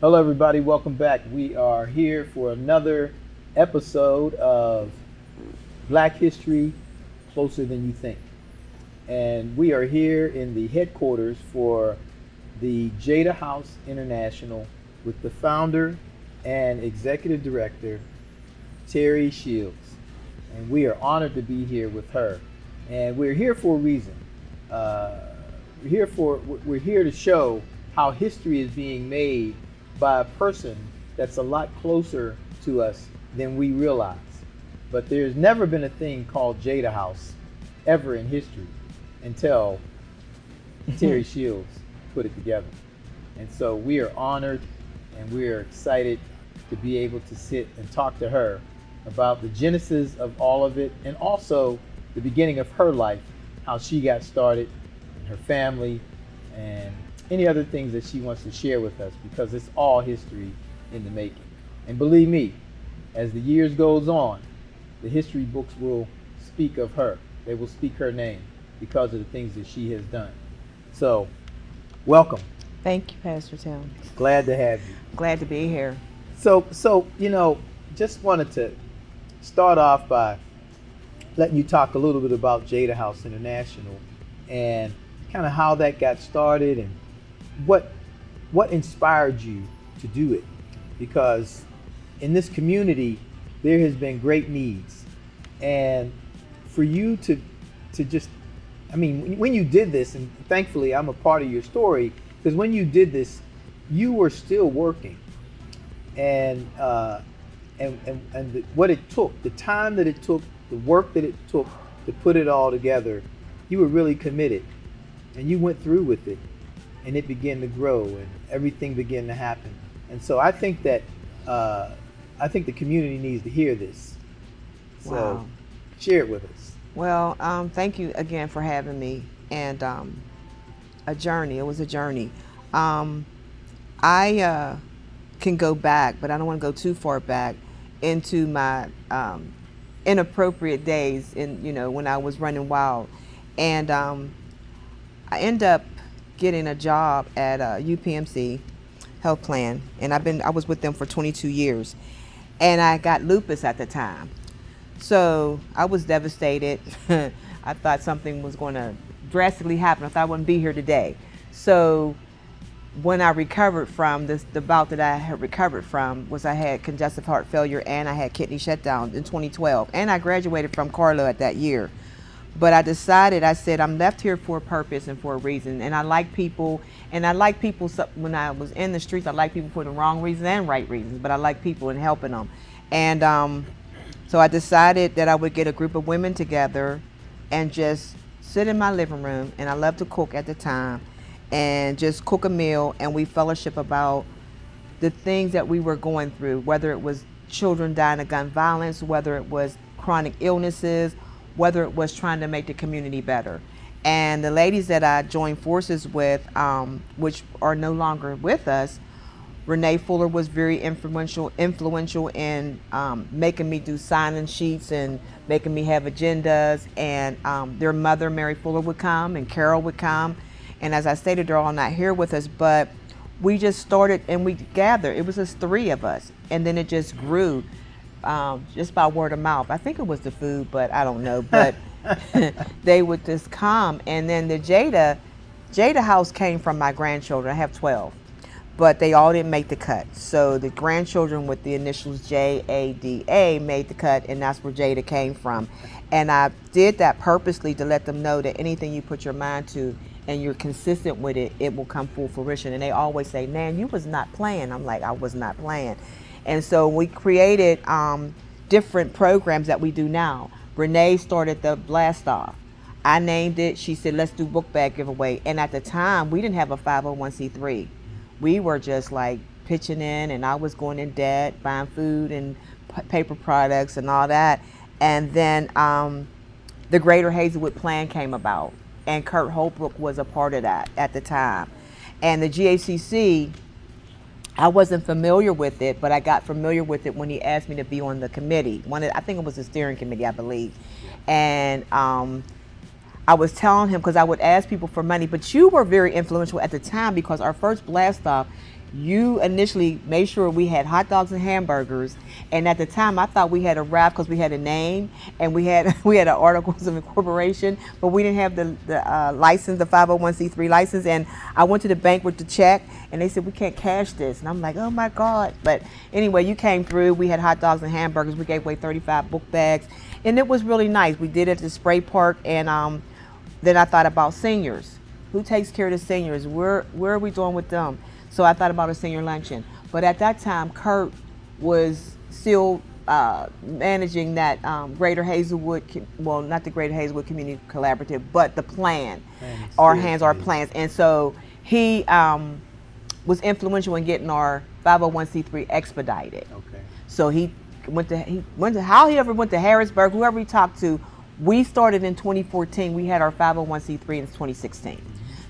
Hello, everybody. Welcome back. We are here for another episode of Black History Closer Than You Think. And we are here in the headquarters for the Jada House International with the founder and executive director, Terri Shields. And we are honored to be here with her. And we're here for a reason. Uh, we're here to show how history is being made by a person that's a lot closer to us than we realize. But there's never been a thing called Jada House ever in history until Terri Shields put it together. And so we are honored and we are excited to be able to sit and talk to her about the genesis of all of it and also the beginning of her life, how she got started, and her family, and any other things that she wants to share with us because it's all history in the making. And believe me, as the years goes on, the history books will speak of her. They will speak her name because of the things that she has done. So, welcome. Thank you, Pastor Tim. Glad to have you. Glad to be here. So just wanted to start off by letting you talk a little bit about Jada House International and kind of how that got started and what inspired you to do it, because in this community there has been great needs, and for you to just, I mean, when you did this, and thankfully I'm a part of your story, because when you did this you were still working, and what it took, the time that it took, the work that it took to put it all together, you were really committed and you went through with it, and it began to grow and everything began to happen. And so I think that the community needs to hear this. So Wow. share it with us. Well, thank you again for having me. And a journey. It was a journey. I can go back, but I don't want to go too far back into my inappropriate days when I was running wild. And I end up getting a job at UPMC Health Plan, and I was with them for 22 years, and I got lupus at the time. So I was devastated. I thought something was going to drastically happen. I thought I wouldn't be here today. So when I recovered from this, the bout that I had recovered from was I had congestive heart failure and I had kidney shutdown in 2012, and I graduated from Carlo at that year. But I decided, I said, I'm left here for a purpose and for a reason. And I like people, when I was in the streets, I like people for the wrong reasons and right reasons, but I like people and helping them. And so I decided that I would get a group of women together and just sit in my living room, and I loved to cook at the time, and just cook a meal, and we fellowship about the things that we were going through, whether it was children dying of gun violence, whether it was chronic illnesses, whether it was trying to make the community better. And the ladies that I joined forces with, which are no longer with us, Renee Fuller was very influential in making me do sign-in sheets and making me have agendas. And their mother, Mary Fuller, would come, and Carol would come. And as I stated, they're all not here with us, but we just started and we gathered. It was just three of us, and then it just grew. Just by word of mouth. I think it was the food, but I don't know. But they would just come, and then the Jada House came from my grandchildren. I have 12, but they all didn't make the cut. So the grandchildren with the initials JADA made the cut, and that's where Jada came from. And I did that purposely to let them know that anything you put your mind to and you're consistent with it, it will come full fruition. And they always say, "Man, you was not playing." I'm like, I was not playing. And so we created different programs that we do now. Renee started the Blast Off. I named it. She said, let's do book bag giveaway. And at the time, we didn't have a 501c3. We were just like pitching in, and I was going in debt, buying food and paper products and all that. And then the Greater Hazelwood Plan came about, and Kurt Holbrook was a part of that at the time. And the GACC, I wasn't familiar with it, but I got familiar with it when he asked me to be on the committee. I think it was the steering committee, I believe. And I was telling him, because I would ask people for money, but you were very influential at the time, because our first blast off, You initially made sure we had hot dogs and hamburgers, and at the time I thought we had a wrap because we had a name and we had we had an articles of incorporation, but we didn't have the license, the 501c3 license. And I went to the bank with the check, and they said we can't cash this, and I'm like, oh my God! But anyway, you came through. We had hot dogs and hamburgers. We gave away 35 book bags, and it was really nice. We did it at the spray park, and then I thought about seniors. Who takes care of the seniors? Where are we doing with them? So I thought about a senior luncheon. But at that time, Kurt was still managing that Greater Hazelwood, well, not the Greater Hazelwood Community Collaborative, but the plan, Our Hands, Our Plans. And so he was influential in getting our 501c3 expedited. Okay. So he went to how he ever went to Harrisburg, whoever he talked to. We started in 2014. We had our 501c3 in 2016.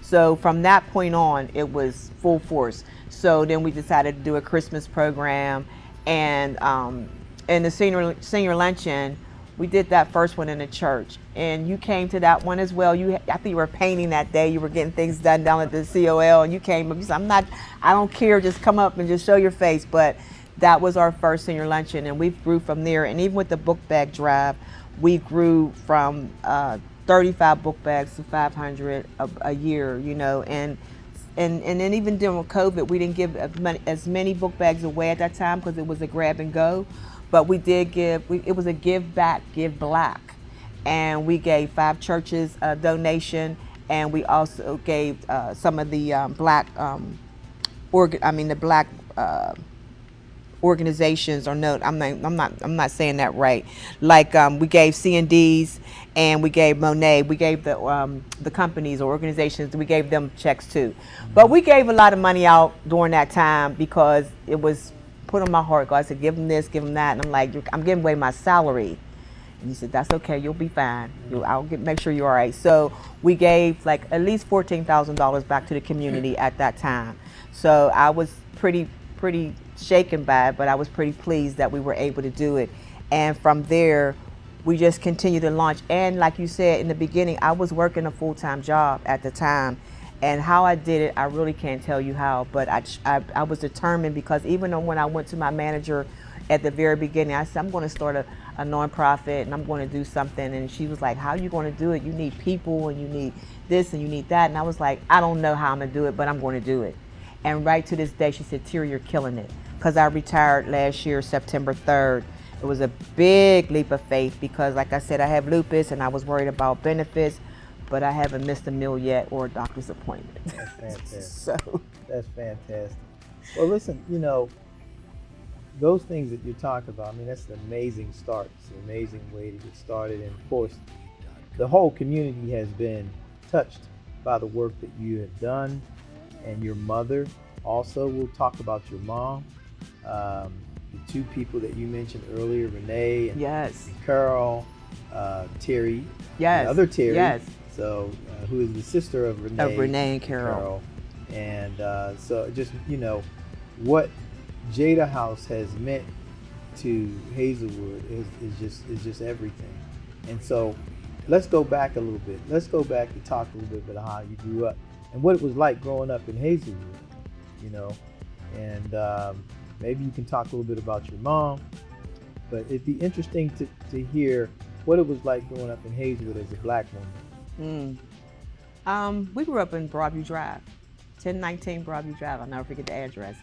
So from that point on, it was full force. So then we decided to do a Christmas program, and the senior luncheon, we did that first one in the church. And you came to that one as well. I think you were painting that day. You were getting things done down at the COL, and you came up. You said, I don't care. Just come up and just show your face. But that was our first senior luncheon, and we grew from there. And even with the book bag drive, we grew from 35 book bags to 500 a year, you know, and then even during COVID, we didn't give as many book bags away at that time because it was a grab and go, but we did it was a give back, give black, and we gave 5 churches a donation, and we also gave some of the black organizations, or no, I'm not saying that right. Like we gave C&Ds, and we gave Monet. We gave the companies or organizations, we gave them checks too. But we gave a lot of money out during that time because it was put on my heart. God said, give them this, give them that, and I'm like, I'm giving away my salary. And he said, that's okay, you'll be fine. Make sure you're all right. So we gave like at least $14,000 back to the community at that time. So I was pretty shaken by it, but I was pretty pleased that we were able to do it. And from there, we just continued to launch. And like you said in the beginning, I was working a full-time job at the time. And how I did it, I really can't tell you how, but I was determined, because even when I went to my manager at the very beginning, I said, I'm going to start a nonprofit and I'm going to do something. And she was like, how are you going to do it? You need people, and you need this, and you need that. And I was like, I don't know how I'm going to do it, but I'm going to do it. And right to this day, she said, Terri, you're killing it. Because I retired last year, September 3rd. It was a big leap of faith because, like I said, I have lupus and I was worried about benefits, but I haven't missed a meal yet or a doctor's appointment. That's fantastic. So that's fantastic. Well, listen, you know, those things that you're talking about, I mean, that's an amazing start. It's an amazing way to get started. And of course, the whole community has been touched by the work that you have done, and your mother also. We'll talk about your mom. The 2 people that you mentioned earlier, Renee and, yes, and Carol, Terri, yes, the other Terri, yes, so who is the sister of Renee and Carol. And so just, you know, what Jada House has meant to Hazelwood is just everything. And so let's go back a little bit. Let's go back and talk a little bit about how you grew up and what it was like growing up in Hazelwood, you know. And maybe you can talk a little bit about your mom, but it'd be interesting to hear what it was like growing up in Hazelwood as a black woman. We grew up in Broadview Drive, 1019 Broadview Drive. I'll never forget the address.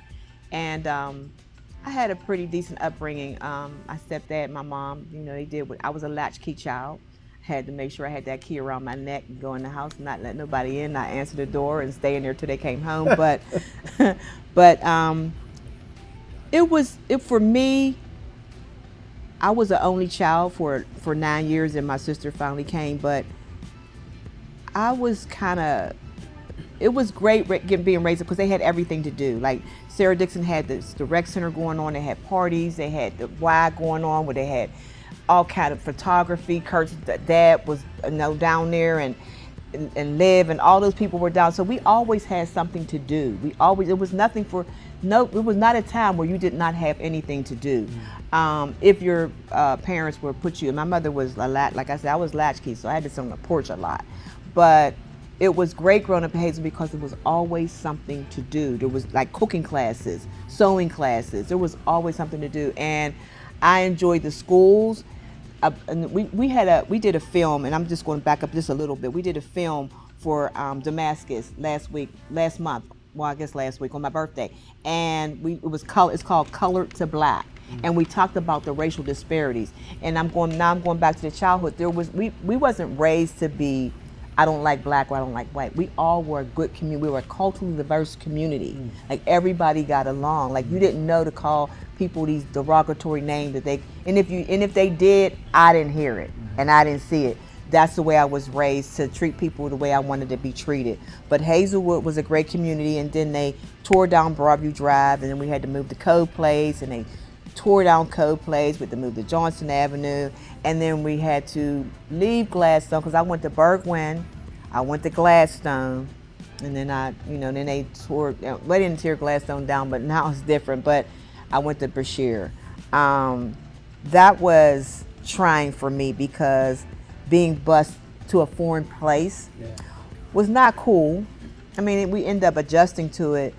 And I had a pretty decent upbringing. My stepdad, my mom, you know, they did what I was a latchkey child. Had to make sure I had that key around my neck and go in the house and not let nobody in, not answer the door and stay in there till they came home. But for me, I was the only child for 9 years, and my sister finally came, but I was it was great being raised up because they had everything to do. Like Sarah Dixon had the rec center going on, they had parties, they had the Y going on where they had all kind of photography. Kurt's dad was down there, and Liv and all those people were down. So we always had something to do. It was not a time where you did not have anything to do. If your parents were put you, and my mother was like I said, I was latchkey, so I had to sit on the porch a lot. But it was great growing up in Hazel because there was always something to do. There was like cooking classes, sewing classes. There was always something to do, and I enjoyed the schools. And we did a film, and I'm just going to back up just a little bit. We did a film for Damascus last month. Well, I guess last week on my birthday, and it's called Colored to Black. And we talked about the racial disparities. And I'm going back to the childhood. We wasn't raised to be, I don't like black or I don't like white. We all were a good community. We were a culturally diverse community. Like everybody got along. Like you didn't know to call people these derogatory names and if they did, I didn't hear it and I didn't see it. That's the way I was raised, to treat people the way I wanted to be treated. But Hazelwood was a great community, and then they tore down Broadview Drive, and then we had to move to Code Place, and they tore down Code Place. We had to move to Johnston Avenue, and then we had to leave Gladstone because I went to Bergwijn, I went to Gladstone, and then then they they didn't tear Gladstone down, but now it's different. But I went to Brashear. That was trying for me because being bused to a foreign place was not cool. I mean, we end up adjusting to it,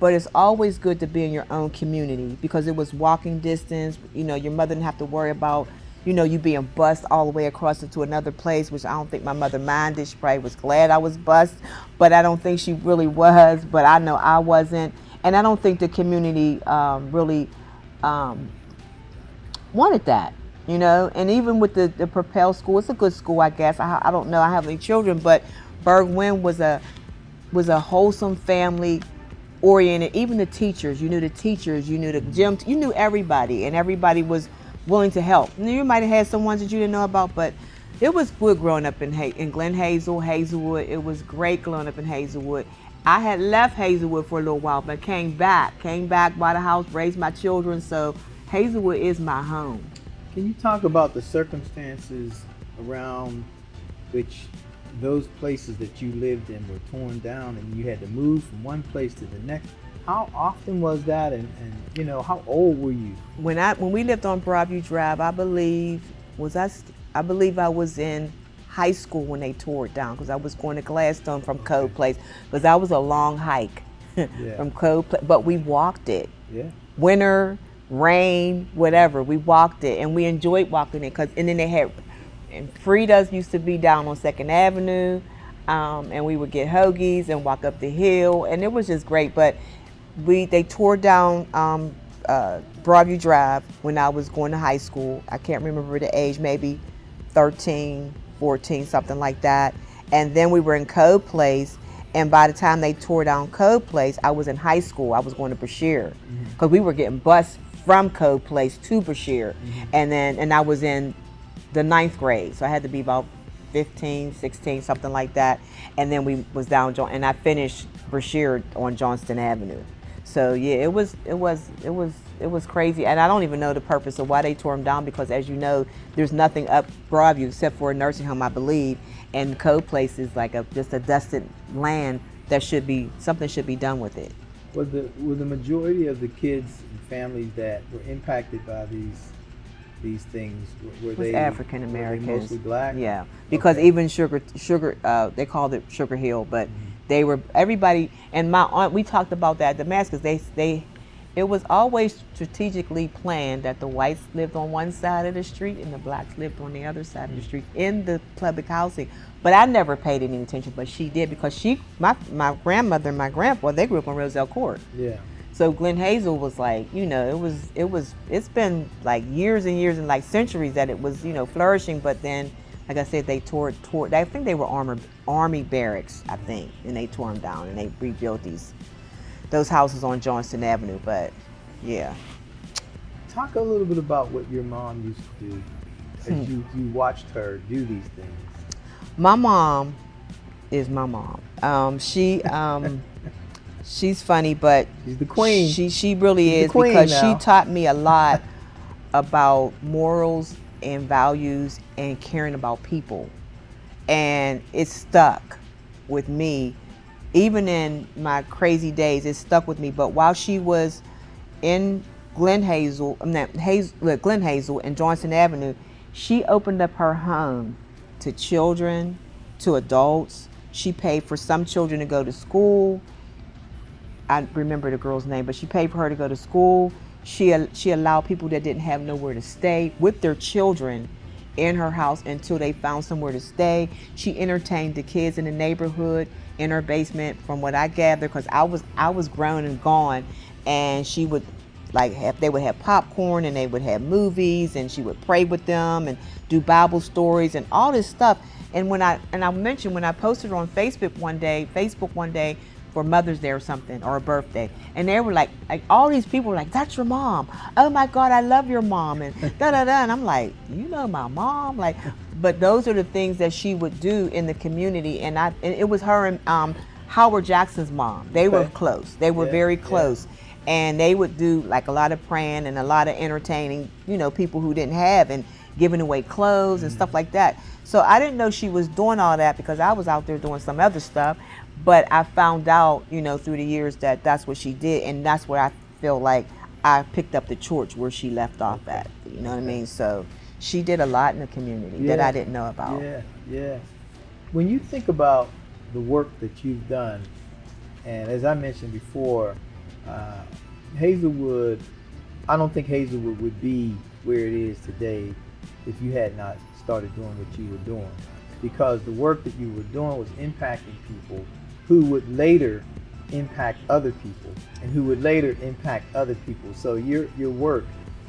but it's always good to be in your own community because it was walking distance. Your mother didn't have to worry about, you being bused all the way across into another place, which I don't think my mother minded. She probably was glad I was bused, but I don't think she really was, but I know I wasn't. And I don't think the community really wanted that. And even with the Propel school, it's a good school, I guess. I don't know, I have any children, but Bergwijn was a wholesome, family oriented. Even the teachers, you knew the teachers, you knew the gym, you knew everybody, and everybody was willing to help. And you might have had some ones that you didn't know about, but it was good growing up in Glen Hazel, Hazelwood. It was great growing up in Hazelwood. I had left Hazelwood for a little while, but came back by the house, raised my children, so Hazelwood is my home. Can you talk about the circumstances around which those places that you lived in were torn down and you had to move from one place to the next? How often was that, and how old were you? When we lived on Broadview Drive, I believe I was in high school when they tore it down because I was going to Gladstone from Code Place because that was a long hike from Code Place, but we walked it. Yeah. Winter, rain, whatever, we walked it and we enjoyed walking it and then they had, and Frida's used to be down on 2nd Avenue, and we would get hoagies and walk up the hill, and it was just great. But they tore down Broadview Drive when I was going to high school. I can't remember the age, maybe 13, 14, something like that. And then we were in Code Place, and by the time they tore down Code Place, I was in high school. I was going to Brashear because we were getting bused from Code Place to Brashear, and I was in the 9th grade, so I had to be about 15, 16, something like that. And then we was down, and I finished Brashear on Johnston Avenue. So yeah, it was crazy, and I don't even know the purpose of why they tore them down because, as you know, there's nothing up Broadview except for a nursing home, I believe, and Code Place is like just a dusted land that something should be done with it. Were the majority of the kids and families that were impacted by these things, were they African Americans? Mostly black? Yeah, because even Sugar, they called it Sugar Hill, but they were everybody. And my aunt, we talked about that at Damascus. It was always strategically planned that the whites lived on one side of the street and the blacks lived on the other side of the street in the public housing. But I never paid any attention, but she did because my grandmother and my grandfather, they grew up on Roselle Court. Yeah. So Glen Hazel was like, it's been like years and years and like centuries that it was, flourishing. But then, like I said, they tore. I think they were army barracks, I think, and they tore them down and they rebuilt those houses on Johnston Avenue. But yeah. Talk a little bit about what your mom used to do as you watched her do these things. My mom is my mom. She's funny, but she's the queen. She really is because she taught me a lot about morals and values and caring about people, and it stuck with me. Even in my crazy days, it stuck with me. But while she was in Glen Hazel and Johnston Avenue, she opened up her home to children, to adults. She paid for some children to go to school. I remember the girl's name, but she paid for her to go to school. She allowed people that didn't have nowhere to stay with their children in her house until they found somewhere to stay. She entertained the kids in the neighborhood in her basement, from what I gathered, because I was grown and gone, and she would they would have popcorn and they would have movies, and she would pray with them and do Bible stories and all this stuff. And I mentioned when I posted her on Facebook one day for Mother's Day or something, or a birthday, and they were like all these people were like, "That's your mom. Oh my God, I love your mom," and da da da. And I'm like, "You know my mom?" Like, but those are the things that she would do in the community, and it was her and Howard Jackson's mom. They were close. They were very close, and they would do like a lot of praying and a lot of entertaining, people who didn't have, and giving away clothes and stuff like that. So I didn't know she was doing all that because I was out there doing some other stuff. But I found out, through the years that that's what she did, and that's where I feel like I picked up the torch where she left off at. You know what I mean? So she did a lot in the community that I didn't know about. Yeah. When you think about the work that you've done, and as I mentioned before, Hazelwood, I don't think Hazelwood would be where it is today if you had not started doing what you were doing, because the work that you were doing was impacting people who would later impact other people, and who would later impact other people. So your work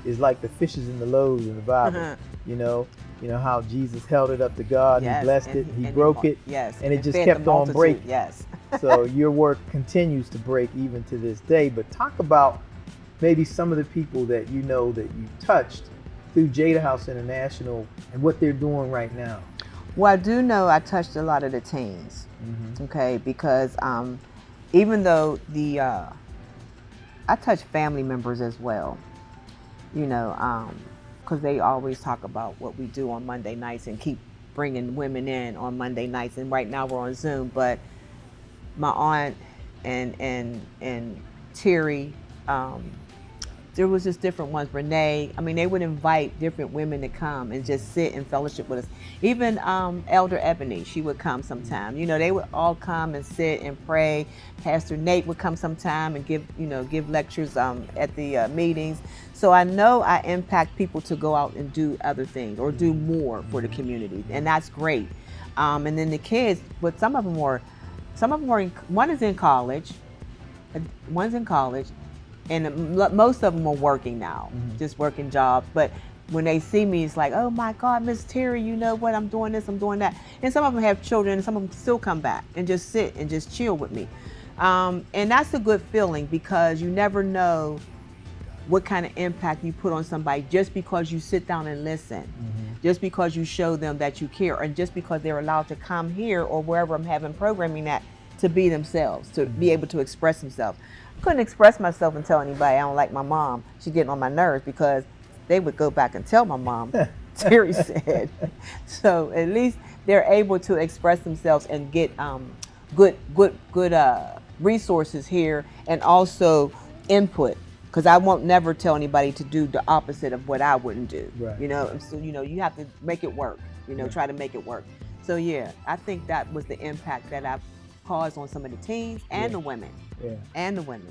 is like the fishes and the loaves in the Bible. You know how Jesus held it up to God, he blessed it, he broke it, and it just kept on breaking. So your work continues to break even to this day. But talk about maybe some of the people that you touched through Jada House International and what they're doing right now. Well, I do know I touched a lot of the teens, okay, because even though I touch family members as well, because they always talk about what we do on Monday nights and keep bringing women in on Monday nights, and right now we're on Zoom. But my aunt and Terri, there was just different ones. Renee, they would invite different women to come and just sit and fellowship with us. Even Elder Ebony, she would come sometime. They would all come and sit and pray. Pastor Nate would come sometime and give lectures at the meetings. So I know I impact people to go out and do other things or do more for the community, and that's great. And then the kids, but some of them were one is in college, one's in college. And most of them are working now, just working jobs. But when they see me, it's like, oh my God, Miss Terri, you know what? I'm doing this, I'm doing that. And some of them have children, and some of them still come back and just sit and just chill with me. And that's a good feeling, because you never know what kind of impact you put on somebody just because you sit down and listen, just because you show them that you care, and just because they're allowed to come here or wherever I'm having programming at to be themselves, to be able to express themselves. Couldn't express myself and tell anybody I don't like my mom. She's getting on my nerves, because they would go back and tell my mom, Terri said. So at least they're able to express themselves and get good resources here, and also input, because I won't never tell anybody to do the opposite of what I wouldn't do. Right. So you have to make it work. Try to make it work. So yeah, I think that was the impact that I've caused on some of the teens and the women.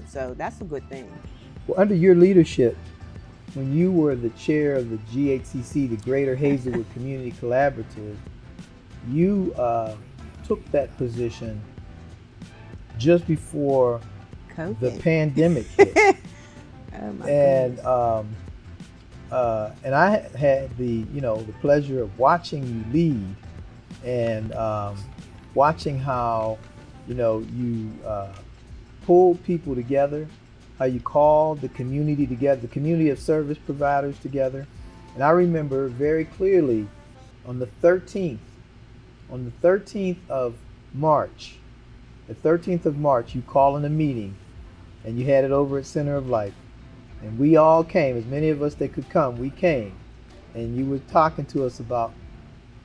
So that's a good thing. Well, under your leadership, when you were the chair of the GHCC, the Greater Hazelwood Community Collaborative, you took that position just before COVID. The pandemic hit. Oh my and goodness. And I had the pleasure of watching you lead, and watching how you pulled people together, how you called the community together, the community of service providers together. And I remember very clearly on the 13th of March, you calling a meeting, and you had it over at Center of Life. And we all came, as many of us that could come, we came. And you were talking to us about,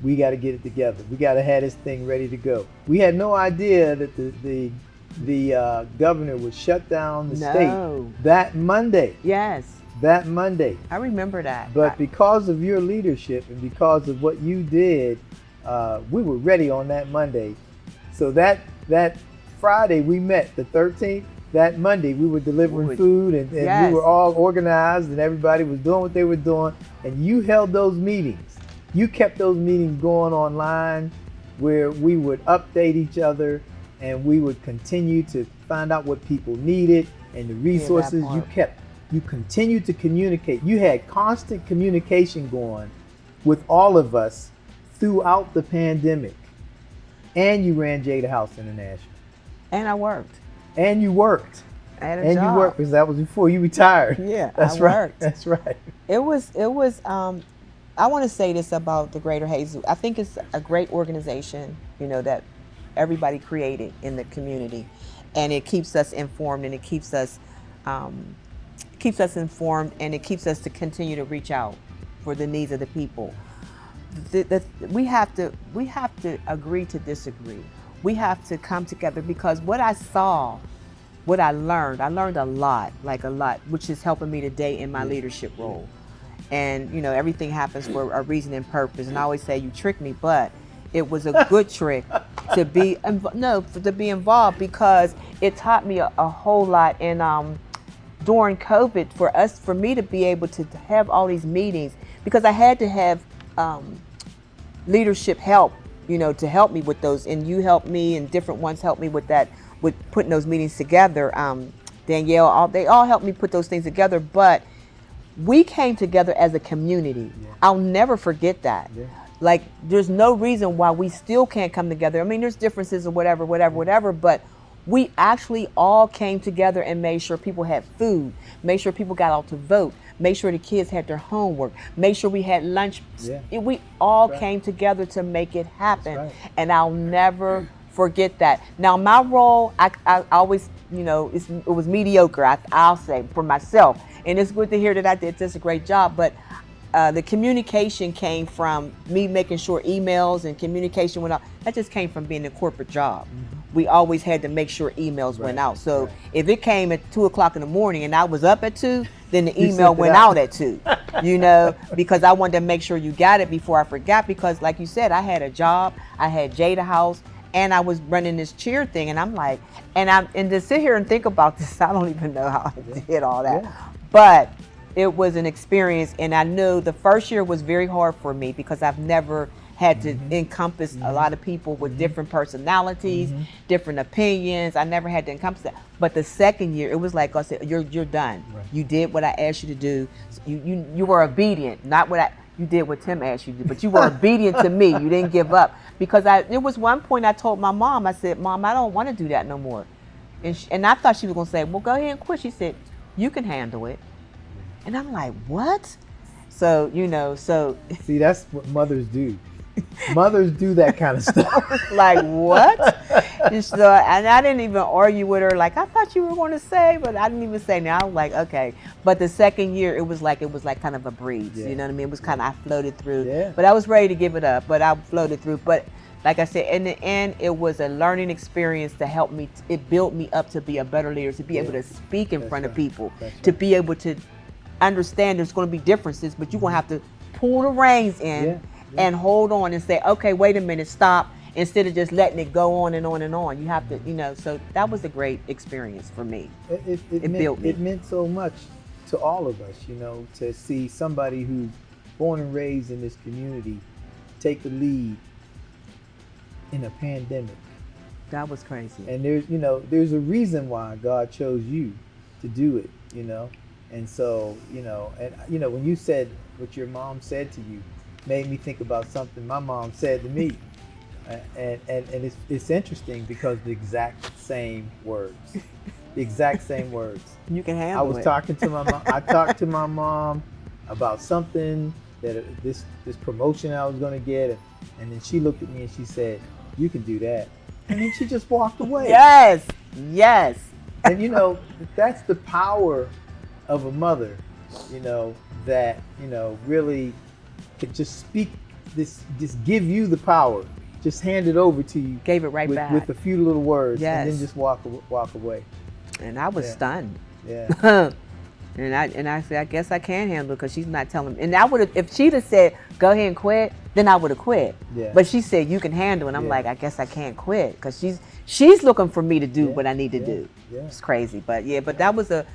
we got to get it together. We got to have this thing ready to go. We had no idea that the governor would shut down the state that Monday. Yes. That Monday. I remember that. But because of your leadership and because of what you did, we were ready on that Monday. so that Friday we met, the 13th. That Monday we were delivering food, and Yes. we were all organized, and everybody was doing what they were doing. And you held those meetings. You kept those meetings going online, where we would update each other, and we would continue to find out what people needed and the resources you kept. You continued to communicate. You had constant communication going with all of us throughout the pandemic. And you ran Jada House International. And I worked. And you worked. I had a and job. You worked, because that was before you retired. Yeah, that's I right. worked. That's right. It was I want to say this about the Greater Hazel. I think it's a great organization, that everybody created in the community, and it keeps us informed, and it keeps us informed, and it keeps us to continue to reach out for the needs of the people. We have to agree to disagree. We have to come together, because what I saw, what I learned a lot, which is helping me today in my leadership role. And everything happens for a reason and purpose. And I always say, you tricked me, but it was a good trick to be involved, because it taught me a whole lot. And during COVID, for me to be able to have all these meetings, because I had to have leadership help, to help me with those. And you helped me, and different ones helped me with that, with putting those meetings together. Danielle, they all helped me put those things together. But we came together as a community. Yeah. I'll never forget that. Yeah. Like, there's no reason why we still can't come together. I mean, there's differences or whatever, but we actually all came together and made sure people had food, made sure people got out to vote, made sure the kids had their homework, made sure we had lunch. Yeah. We all came together to make it happen. Right. And I'll never forget that. Now, my role, I always, it was mediocre, I'll say, for myself. And it's good to hear that I did just a great job. But the communication came from me making sure emails and communication went out. That just came from being a corporate job. Mm-hmm. We always had to make sure emails went out. So if it came at 2:00 in the morning and I was up at 2, then the email went out at 2, because I wanted to make sure you got it before I forgot. Because like you said, I had a job, I had Jada House, and I was running this cheer thing. And I'm like, and to sit here and think about this, I don't even know how I did all that. Yeah. But it was an experience, and I knew the first year was very hard for me, because I've never had to encompass a lot of people with different personalities, different opinions. I never had to encompass that. But the second year, it was like I said, you're done. Right. You did what I asked you to do. You were obedient, not what you did what Tim asked you to do, but you were obedient to me. You didn't give up. Because there was one point I told my mom, I said, Mom, I don't want to do that no more. And I thought she was going to say, well, go ahead and quit. She said, you can handle it. And I'm like, what? So, See, that's what mothers do. Mothers do that kind of stuff. Like, what? And I didn't even argue with her. Like, I thought you were going to say, but I didn't even say. Now I was like, okay. But the second year, it was like kind of a breeze. Yeah. You know what I mean? It was kind of, I floated through. Yeah. But I was ready to give it up. But I floated through. But like I said, in the end, it was a learning experience to help me. It built me up to be a better leader, to be able to speak in front of people, to be able to understand there's going to be differences, but you're going to have to pull the reins in and hold on and say, okay, wait a minute, stop, instead of just letting it go on and on and on. You have to, so that was a great experience for me. It built me. It meant so much to all of us, to see somebody who's born and raised in this community take the lead in a pandemic. That was crazy. And there's a reason why God chose you to do it, And so, when you said what your mom said to you, made me think about something my mom said to me. And it's interesting, because the exact same words. The exact same words. You can handle it. I was talking to my mom. I talked to my mom about something, that this promotion I was going to get. And then she looked at me and she said, you can do that. And then she just walked away. Yes. And that's the power of a mother, that, really could just speak this, just give you the power, just hand it over to you. Gave it right back. With a few little words, and then just walk away. And I was stunned. Yeah. And I said, I guess I can handle it, because she's not telling me. And I would have, if she'd have said, go ahead and quit, then I would have quit. Yeah. But she said, you can handle it. I'm Yeah. like, I guess I can't quit, because she's looking for me to do Yeah. what I need to Yeah. do. Yeah. It's crazy. But yeah, but that was a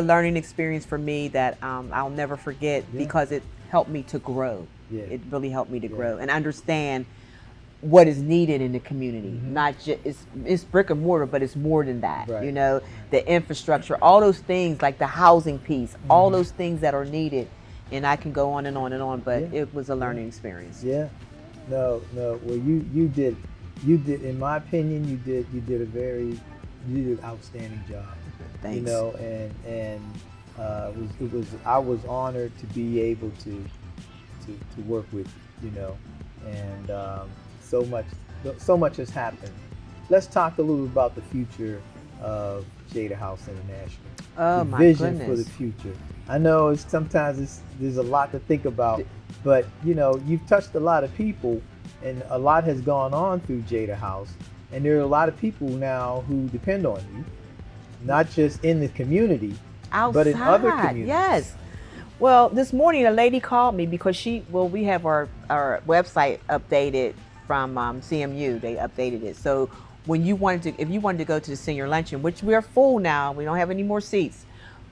learning experience for me that I'll never forget, Yeah. because it helped me to grow. Yeah. It really helped me to Yeah. grow and understand what is needed in the community. Not just it's brick and mortar, but it's more than that. Right. You know, the infrastructure, all those things, like the housing piece, all those things that are needed. And I can go on and on and on, but Yeah. it was a learning experience. Yeah. No. Well, you did, in my opinion, you did an outstanding job. Thanks. You know, and I was honored to be able to work with you. You know, and so much has happened. Let's talk a little about the future of Jada House International. Oh the my vision goodness. for the future. I know there's a lot to think about, but you know, you've touched a lot of people, and a lot has gone on through Jada House, and there are a lot of people now who depend on you, not just in the community, but in other Outside, communities. yes. Well, this morning a lady called me because we have our website updated from CMU. They updated it. So if you wanted to go to the senior luncheon, which we're full now, we don't have any more seats.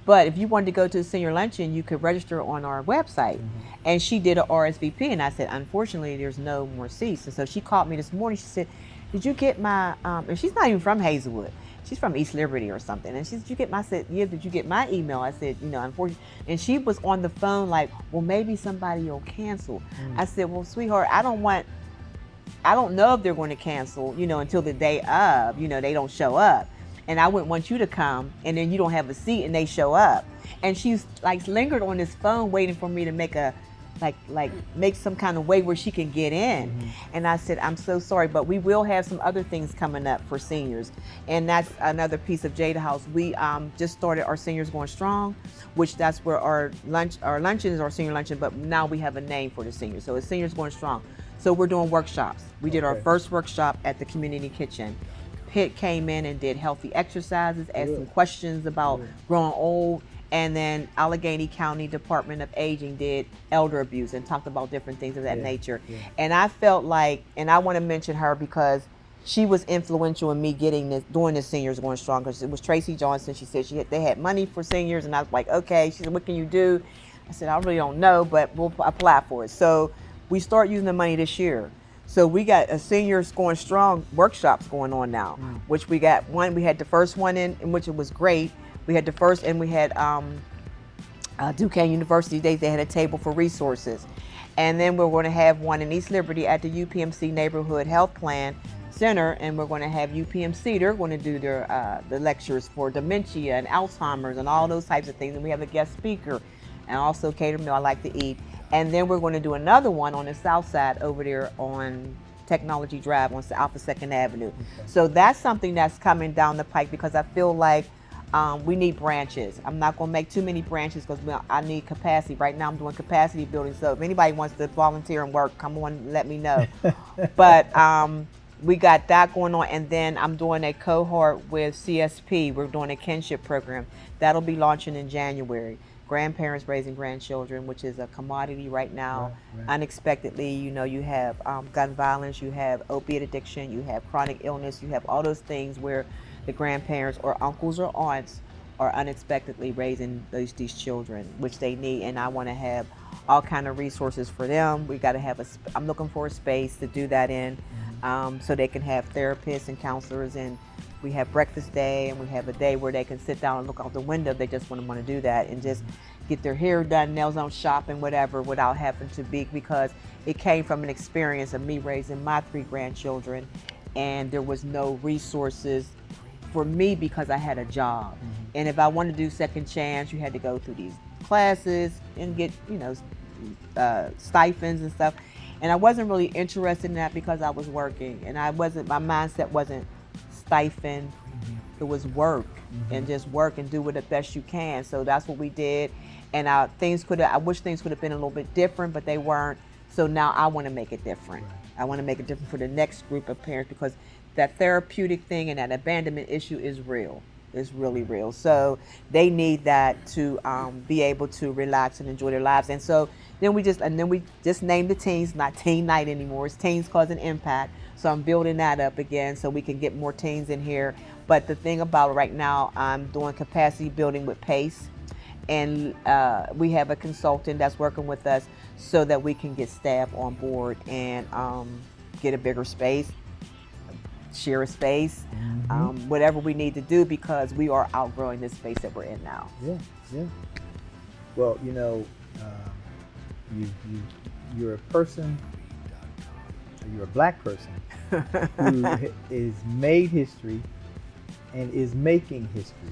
But if you wanted to go to the senior luncheon, you could register on our website. And she did an RSVP, and I said, unfortunately, there's no more seats. And so she called me this morning. She said, did you get my, and she's not even from Hazelwood. She's from East Liberty or something. And she said, I said, yeah, did you get my email? I said, unfortunately. And she was on the phone like, well, maybe somebody will cancel. I said, well, sweetheart, I don't know if they're going to cancel, until the day of, they don't show up. And I wouldn't want you to come and then you don't have a seat and they show up. And she's like lingered on this phone waiting for me to make make some kind of way where she can get in. And I said, I'm so sorry, but we will have some other things coming up for seniors. And that's another piece of Jada House. We just started our Seniors Going Strong, which that's where our luncheon is our senior luncheon, but now we have a name for the seniors. So it's Seniors Going Strong. So we're doing workshops. We did our first workshop at the community kitchen. Pitt came in and did healthy exercises, asked some questions about growing old. And then Allegheny County Department of Aging did elder abuse and talked about different things of that nature. And I felt like, and I want to mention her because she was influential in me doing this Seniors Going Strong, because it was Tracy Johnson. She said they had money for seniors, and I was like, okay. She said, what can you do? I said, I really don't know, but we'll apply for it. So we start using the money this year. So we got a Seniors Going Strong workshops going on now, which we got one. We had the first one in which it was great. We had the first, and we had Duquesne University Days. They had a table for resources. And then we're going to have one in East Liberty at the UPMC Neighborhood Health Plan Center, and we're going to have UPMC. They're going to do their the lectures for dementia and Alzheimer's and all those types of things. And we have a guest speaker, and also cater meal I like to eat. And then we're going to do another one on the south side over there on Technology Drive on Alpha 2nd Avenue. Okay. So that's something that's coming down the pike, because I feel like we need branches. I'm not going to make too many branches because I need capacity. Right now I'm doing capacity building. So if anybody wants to volunteer and work, come on, let me know. But we got that going on. And then I'm doing a cohort with CSP. We're doing a kinship program. That'll be launching in January. Grandparents raising grandchildren, which is a commodity right now. Right. Unexpectedly, you have gun violence, you have opiate addiction, you have chronic illness, you have all those things where the grandparents or uncles or aunts are unexpectedly raising these children, which they need. And I want to have all kind of resources for them. We got to have I'm looking for a space to do that in, so they can have therapists and counselors, and we have breakfast day, and we have a day where they can sit down and look out the window. They just want to do that and just get their hair done, nails on, shopping, whatever, without having to be, because it came from an experience of me raising my 3 grandchildren, and there was no resources for me because I had a job. And if I wanted to do second chance, you had to go through these classes and get, stipends and stuff. And I wasn't really interested in that because I was working, and my mindset wasn't stipend. It was work, and just work and do it the best you can. So that's what we did. And I wish things could have been a little bit different, but they weren't. So now I want to make it different. I want to make it different for the next group of parents, because that therapeutic thing and that abandonment issue is real. It's really real. So they need that to be able to relax and enjoy their lives. And so then we just named the teens, not teen night anymore. It's teens causing impact. So I'm building that up again so we can get more teens in here. But the thing about it right now, I'm doing capacity building with PACE, and we have a consultant that's working with us so that we can get staff on board and get a bigger space, share a space, whatever we need to do, because we are outgrowing this space that we're in now. Yeah, yeah. Well, you're a person, you're a black person who is made history and is making history.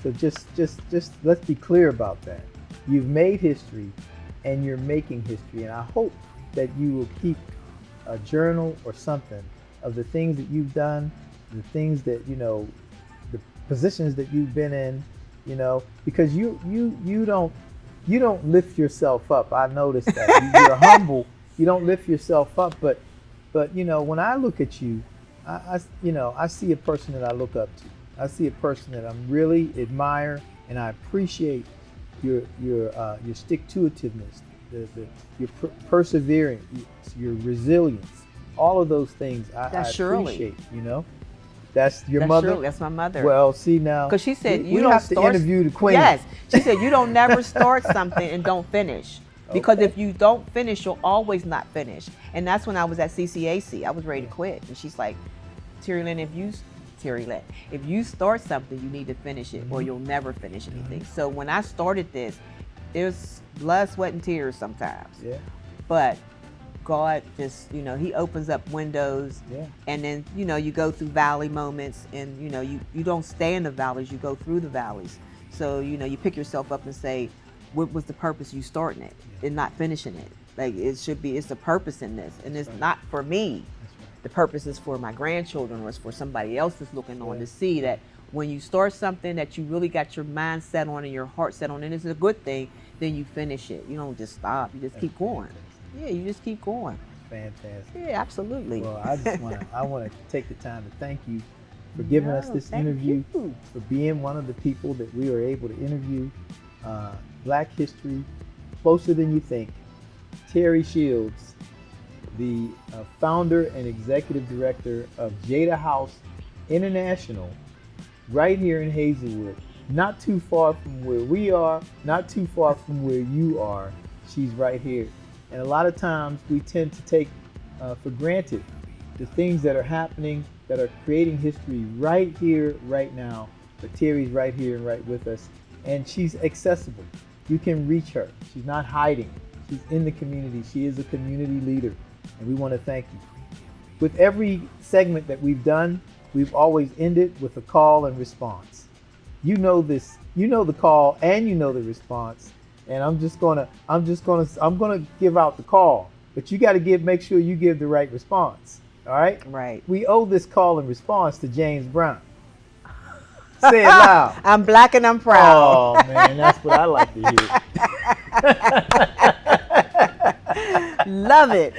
So just let's be clear about that. You've made history and you're making history, and I hope that you will keep a journal or something of the things that you've done, the things that, the positions that you've been in, because you don't lift yourself up. I noticed that. You're humble. You don't lift yourself up, but when I look at you, I see a person that I look up to. I see a person that I'm really admire, and I appreciate your stick-to-itiveness, your perseverance, your resilience. All of those things I appreciate. That's your mother. Shirley. That's my mother. Well, see now, because she said we have to interview the queen. Yes, she said you don't never start something and don't finish. Because if you don't finish, you'll always not finish. And that's when I was at CCAC. I was ready to quit. And she's like, Terri Lynn, if you start something, you need to finish it, or you'll never finish anything. So when I started this, there's blood, sweat, and tears sometimes. Yeah. But God just, he opens up windows. Yeah. And then, you go through valley moments, and, you don't stay in the valleys, you go through the valleys. So, you pick yourself up and say, what was the purpose you starting it and not finishing it? Like, it's the purpose in this, and it's not for me. The purpose is for my grandchildren, or it's for somebody else that's looking on to see that when you start something that you really got your mind set on and your heart set on, and it's a good thing, then you finish it. You don't just stop. You just keep going. Yeah, you just keep going. Fantastic. Yeah, absolutely. Well, I want to take the time to thank you for giving us this interview, for being one of the people that we were able to interview. Black History, Closer Than You Think. Terri Shields, the founder and executive director of Jada House International, right here in Hazelwood. Not too far from where we are, not too far from where you are. She's right here. And a lot of times we tend to take for granted the things that are happening, that are creating history right here, right now. But Terri's right here and right with us. And she's accessible. You can reach her. She's not hiding. She's in the community. She is a community leader. And we want to thank you. With every segment that we've done, we've always ended with a call and response. You know this. You know the call and you know the response. And I'm gonna give out the call. But you got to make sure you give the right response. All right? Right. We owe this call and response to James Brown. Say it loud. I'm black and I'm proud. Oh man, that's what I like to hear. Love it.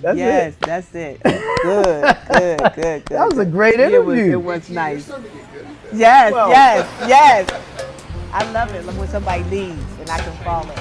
That's it. That's it. Good. That was a great interview. It was nice. Yes. I love it when somebody leads and I can follow.